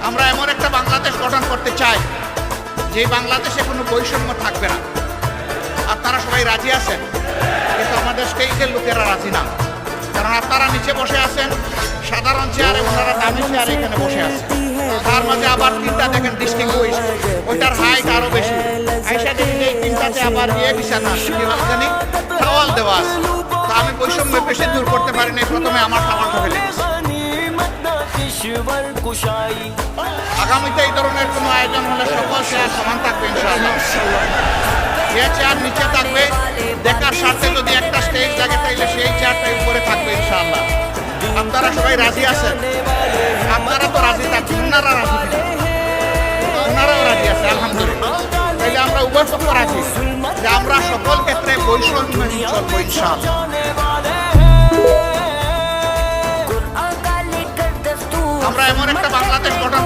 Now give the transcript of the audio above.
আমরা এমন একটা বাংলাদেশ গঠন করতে চাই যে বাংলাদেশে কোনো বৈষম্য থাকবে না। আপনারা সবাই রাজি আছেন, কিন্তু আমাদের স্টেজের লোকেরা রাজি না। কারণ আপনারা নিচে বসে আছেন সাধারণ চেয়ারে, ওনারা দামি চেয়ারে এখানে বসে আছেন। তার মাঝে আবার তিনটা দেখেন ডিস্টিংগুইশ, ওইটার হাইট আরো বেশি। আইসা দেখি যে এই তিনটাতে আবার বিয়ে বিছানা জানি টাওয়াল দেওয়া আছে। তো আমি বৈষম্য বেশি দূর করতে পারি না, প্রথমে আমার টাওয়ালটা ফেলে দিচ্ছি। আগামীতে এই ধরনের কোনো আয়োজন হলে সকল চেয়ার সমান থাকবে ইনশাআল্লাহ। যে চেয়ার নিচে থাকবে দেখার স্বার্থে যদি একটা স্টেজ থাকে তাইলে সেই চেয়ারটাই উপরে থাকবে ইনশাআল্লাহ। আপনারা সবাই রাজি আছেন? আপনারা তো রাজি থাকবেন, ওনারা রাজি থাকবেন, ওনারাও রাজি আছে আলহামদুলিল্লাহ। তাইলে আমরা উভয় পক্ষ রাজি যে আমরা সকল ক্ষেত্রে বৈষম্যহীন চলবো ইনশাআল্লাহ। আমরা এমন একটা বাংলাদেশ গঠন